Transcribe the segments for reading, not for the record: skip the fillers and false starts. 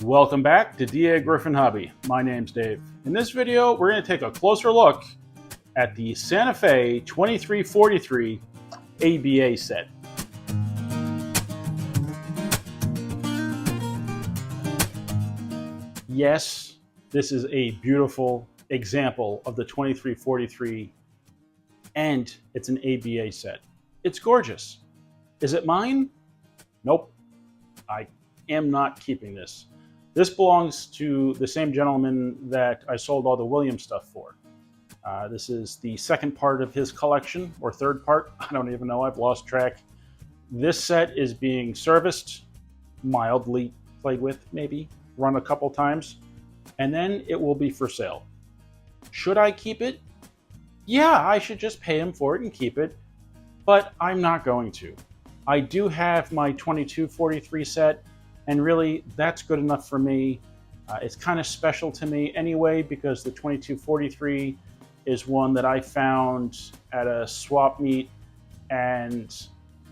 Welcome back to Dagryffyn Hobby. My name's Dave. In this video, we're going to take a closer look at the Santa Fe 2343 ABA set. Yes, this is a beautiful example of the 2343, and it's an ABA set. It's gorgeous. Is it mine? Nope. I am not keeping this. This belongs to the same gentleman that I sold all the Williams stuff for. This is the second part of his collection, or third part. I don't even know. I've lost track. This set is being serviced, mildly played with, maybe, run a couple times, and then it will be for sale. Should I keep it? Yeah, I should just pay him for it and keep it, but I'm not going to. I do have my 2243 set, and really, that's good enough for me. It's kind of special to me anyway, because the 2243 is one that I found at a swap meet, and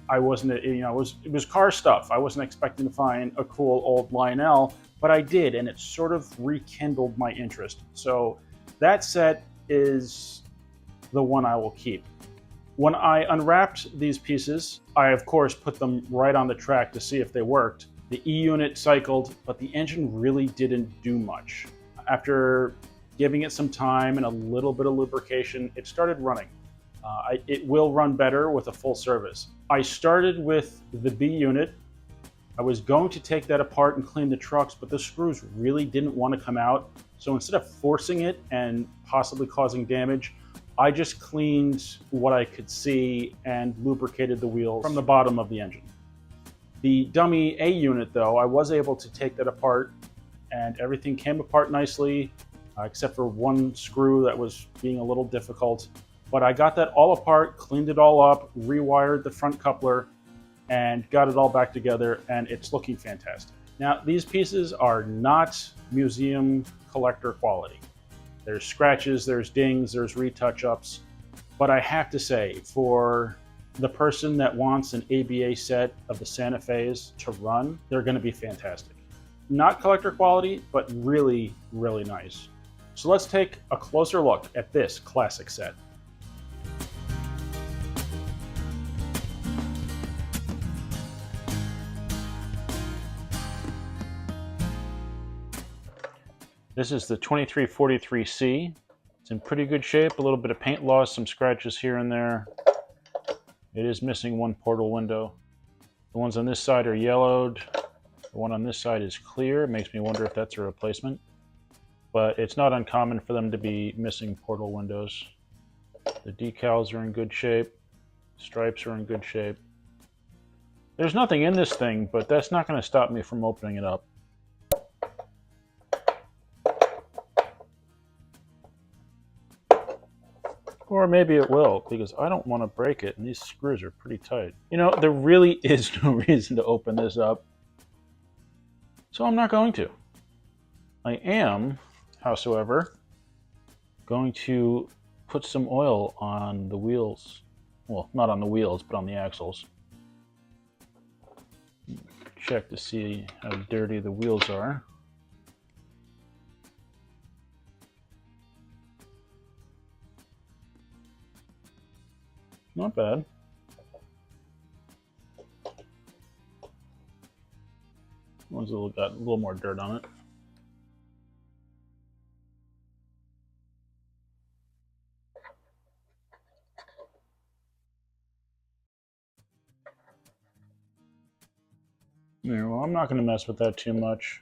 I wasn't, it was car stuff. I wasn't expecting to find a cool old Lionel, but I did, and it sort of rekindled my interest. So that set is the one I will keep. When I unwrapped these pieces, I of course put them right on the track to see if they worked. The E-unit cycled, but the engine really didn't do much. After giving it some time and a little bit of lubrication, it started running. It will run better with a full service. I started with the B unit. I was going to take that apart and clean the trucks, but the screws really didn't want to come out. So instead of forcing it and possibly causing damage, I just cleaned what I could see and lubricated the wheels from the bottom of the engine. The dummy A unit, though, I was able to take that apart, and everything came apart nicely, except for one screw that was being a little difficult. But I got that all apart, cleaned it all up, rewired the front coupler, and got it all back together, and it's looking fantastic. Now, these pieces are not museum collector quality. There's scratches, there's dings, there's retouch-ups, but I have to say, for the person that wants an ABA set of the Santa Fe's to run, they're going to be fantastic. Not collector quality, but really, really nice. So let's take a closer look at this classic set. This is the 2343C. It's in pretty good shape, a little bit of paint loss, some scratches here and there. It is missing one portal window. The ones on this side are yellowed. The one on this side is clear. It makes me wonder if that's a replacement. But it's not uncommon for them to be missing portal windows. The decals are in good shape. Stripes are in good shape. There's nothing in this thing, but that's not going to stop me from opening it up. Or maybe it will, because I don't want to break it, and these screws are pretty tight. You know, there really is no reason to open this up, so I'm not going to. I am, howsoever, going to put some oil on the wheels. Well, not on the wheels, but on the axles. Check to see how dirty the wheels are. Not bad. One's got a little more dirt on it. Yeah, well, I'm not going to mess with that too much.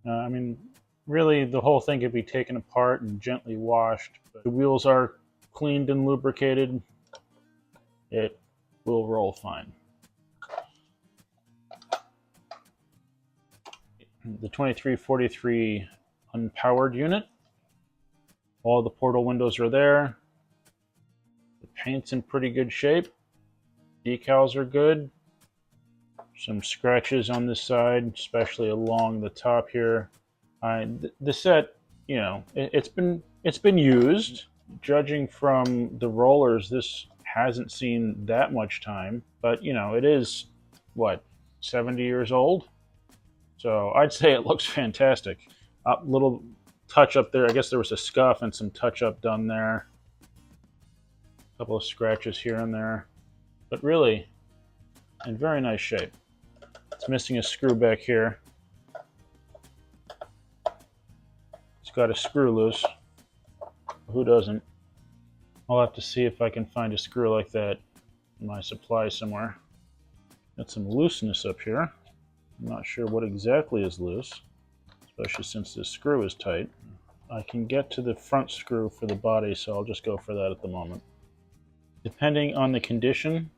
I mean, really, the whole thing could be taken apart and gently washed. But the wheels are cleaned and lubricated. It will roll fine. The 2343 unpowered unit. All the portal windows are there. The paint's in pretty good shape. Decals are good. Some scratches on this side, especially along the top here. The set, you know, it's been used. Judging from the rollers, this hasn't seen that much time, but you know, it is what, 70 years old, So I'd say it looks fantastic. Little touch up there. I guess there was a scuff and some touch up done there. A couple of scratches here and there. But really, in very nice shape. It's missing a screw back here. It's got a screw loose. Who doesn't? I'll have to see if I can find a screw like that in my supply somewhere. Got some looseness up here. I'm not sure what exactly is loose, especially since this screw is tight. I can get to the front screw for the body, so I'll just go for that at the moment. Depending on the condition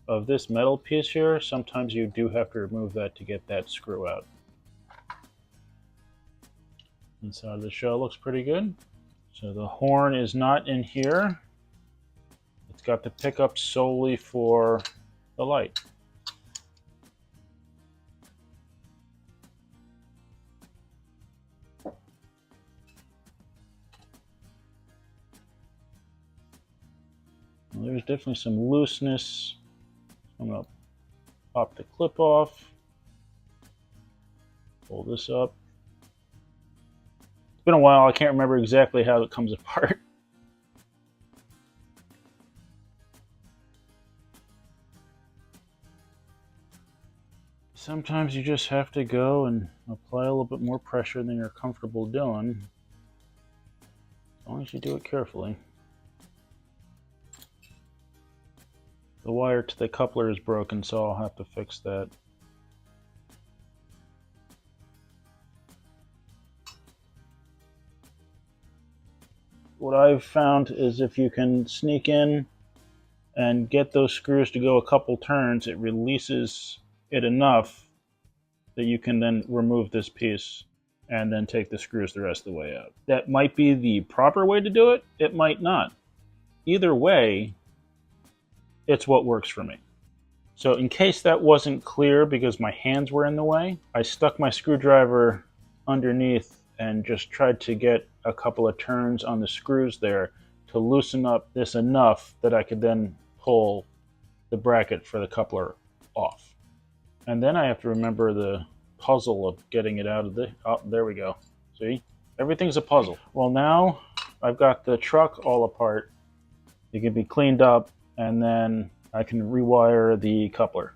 of this metal piece here, sometimes you do have to remove that to get that screw out. Inside of the shell looks pretty good. So the horn is not in here. It's got the pickup solely for the light. Well, there's definitely some looseness. I'm going to pop the clip off. Pull this up. It's been a while. I can't remember exactly how it comes apart. Sometimes you just have to go and apply a little bit more pressure than you're comfortable doing, as long as you do it carefully. The wire to the coupler is broken, so I'll have to fix that. What I've found is if you can sneak in and get those screws to go a couple turns, it releases it enough that you can then remove this piece and then take the screws the rest of the way out. That might be the proper way to do it. It might not. Either way, it's what works for me. So in case that wasn't clear because my hands were in the way, I stuck my screwdriver underneath and just tried to get a couple of turns on the screws there to loosen up this enough that I could then pull the bracket for the coupler off. And then I have to remember the puzzle of getting it out of the... Oh, there we go. See? Everything's a puzzle. Well, now I've got the truck all apart. It can be cleaned up, and then I can rewire the coupler.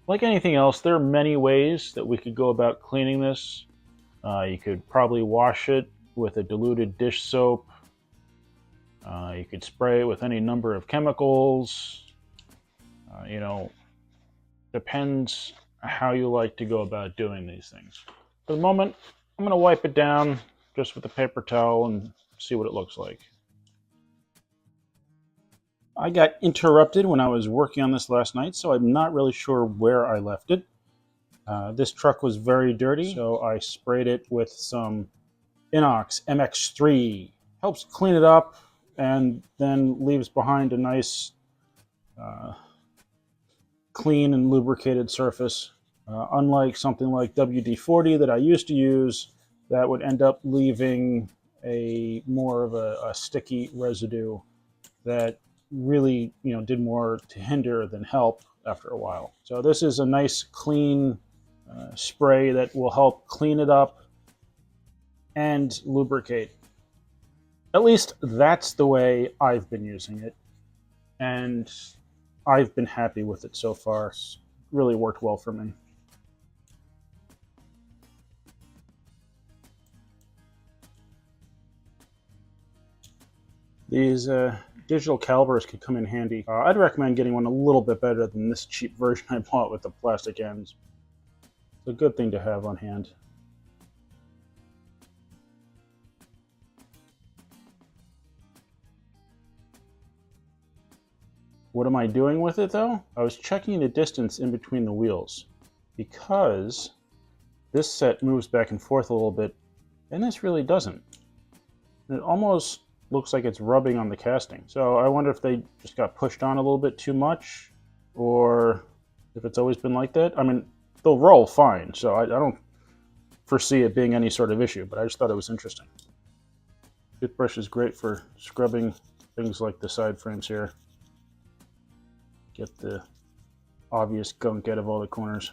Like anything else, there are many ways that we could go about cleaning this. You could probably wash it with a diluted dish soap. You could spray it with any number of chemicals. You know, depends how you like to go about doing these things. For the moment, I'm going to wipe it down just with a paper towel and see what it looks like. I got interrupted when I was working on this last night, so I'm not really sure where I left it. This truck was very dirty, so I sprayed it with some Inox MX3. Helps clean it up and then leaves behind a nice clean and lubricated surface. Unlike something like WD-40 that I used to use, that would end up leaving more of a sticky residue that really, did more to hinder than help after a while. So this is a nice clean spray that will help clean it up and lubricate. At least that's the way I've been using it, and I've been happy with it so far. It's really worked well for me. These digital calipers could come in handy. I'd recommend getting one a little bit better than this cheap version I bought with the plastic ends. It's a good thing to have on hand. What am I doing with it though? I was checking the distance in between the wheels because this set moves back and forth a little bit and this really doesn't. It almost looks like it's rubbing on the casting. So I wonder if they just got pushed on a little bit too much or if it's always been like that. I mean, they'll roll fine. So I don't foresee it being any sort of issue, but I just thought it was interesting. Toothbrush is great for scrubbing things like the side frames here. Get the obvious gunk out of all the corners.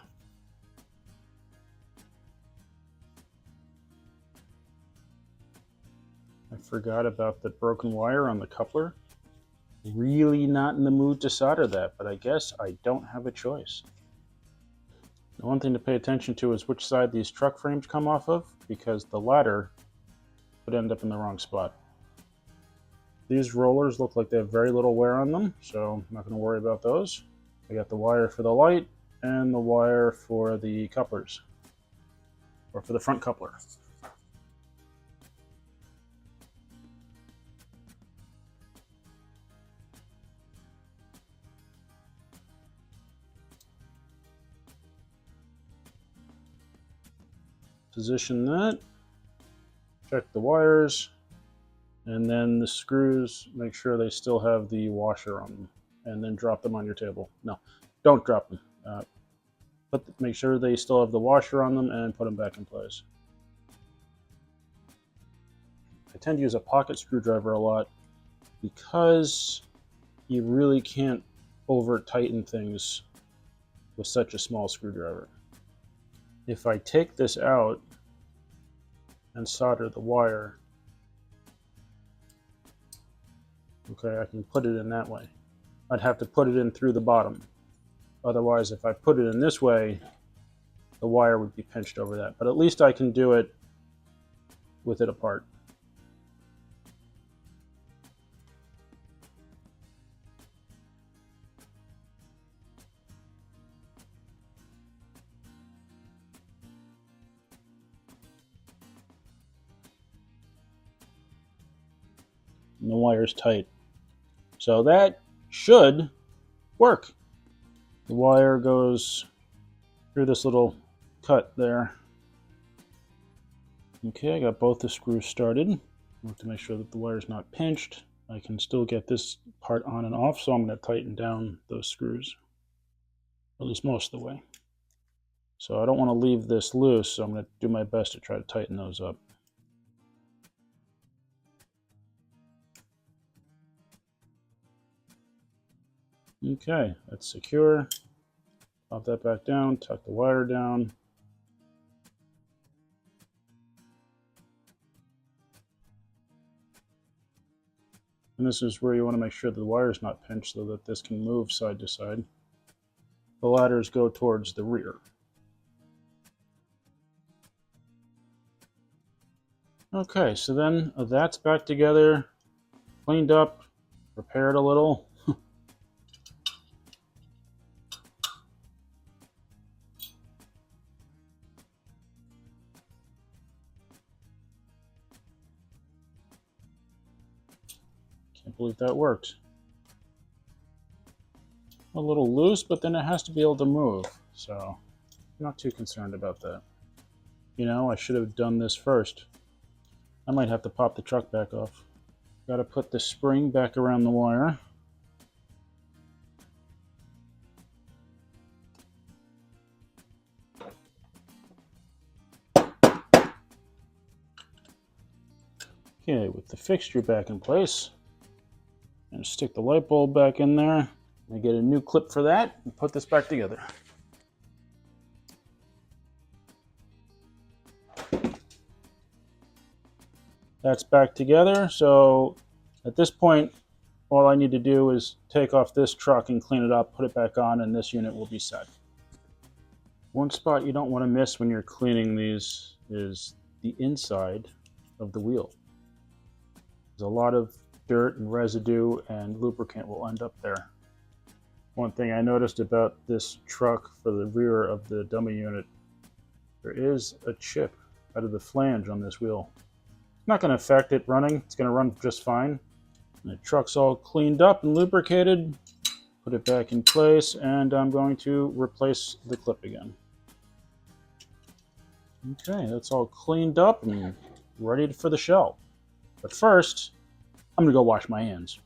I forgot about the broken wire on the coupler. Really not in the mood to solder that, but I guess I don't have a choice. The one thing to pay attention to is which side these truck frames come off of, because the latter would end up in the wrong spot. These rollers look like they have very little wear on them, so I'm not going to worry about those. I got the wire for the light and the wire for the couplers, or for the front coupler. Position that, check the wires, and then the screws, make sure they still have the washer on them, and then drop them on your table. No, don't drop them. Make sure they still have the washer on them and put them back in place. I tend to use a pocket screwdriver a lot because you really can't over tighten things with such a small screwdriver. If I take this out and solder the wire, okay, I can put it in that way. I'd have to put it in through the bottom. Otherwise, if I put it in this way, the wire would be pinched over that. But at least I can do it with it apart. And the wire's tight. So that should work. The wire goes through this little cut there. Okay, I got both the screws started. I want to make sure that the wire's not pinched. I can still get this part on and off, so I'm going to tighten down those screws, at least most of the way. So I don't want to leave this loose, so I'm going to do my best to try to tighten those up. Okay, that's secure. Pop that back down, tuck the wire down. And this is where you want to make sure the wire is not pinched so that this can move side to side. The ladders go towards the rear. Okay, so then that's back together, cleaned up, repaired a little. Can't believe that worked. A little loose, but then it has to be able to move, so I'm not too concerned about that. You know, I should have done this first. I might have to pop the truck back off. Got to put the spring back around the wire. Okay, with the fixture back in place, and stick the light bulb back in there. I get a new clip for that and put this back together. That's back together, so at this point all I need to do is take off this truck and clean it up, put it back on, and this unit will be set. One spot you don't want to miss when you're cleaning these is the inside of the wheel. There's a lot of dirt and residue and lubricant will end up there. One thing I noticed about this truck for the rear of the dummy unit, there is a chip out of the flange on this wheel. It's not going to affect it running. It's going to run just fine. And the truck's all cleaned up and lubricated. Put it back in place, and I'm going to replace the clip again. Okay, that's all cleaned up and ready for the show. But first, I'm going to go wash my hands.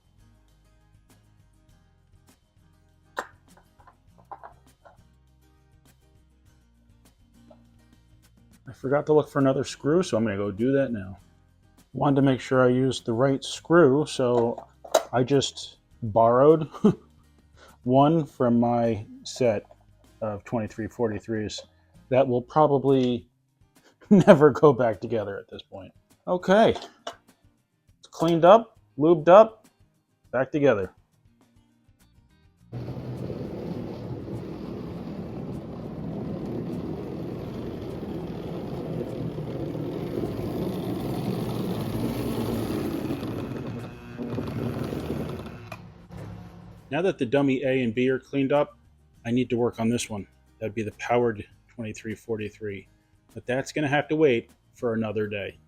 I forgot to look for another screw, so I'm going to go do that now. Wanted to make sure I used the right screw, so I just borrowed one from my set of 2343s that will probably never go back together at this point. Okay, it's cleaned up, lubed up, back together. Now that the dummy A and B are cleaned up, I need to work on this one. That'd be the powered 2343. But that's going to have to wait for another day.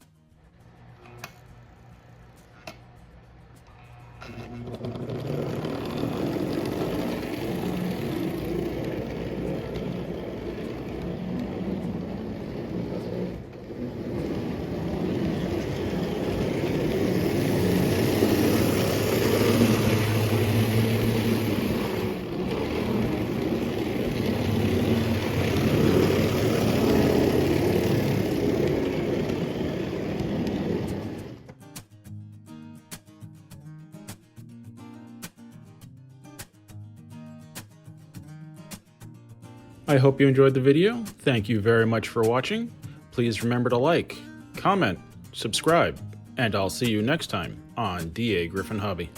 I hope you enjoyed the video. Thank you very much for watching. Please remember to like, comment, subscribe, and I'll see you next time on Dagryffyn Hobby.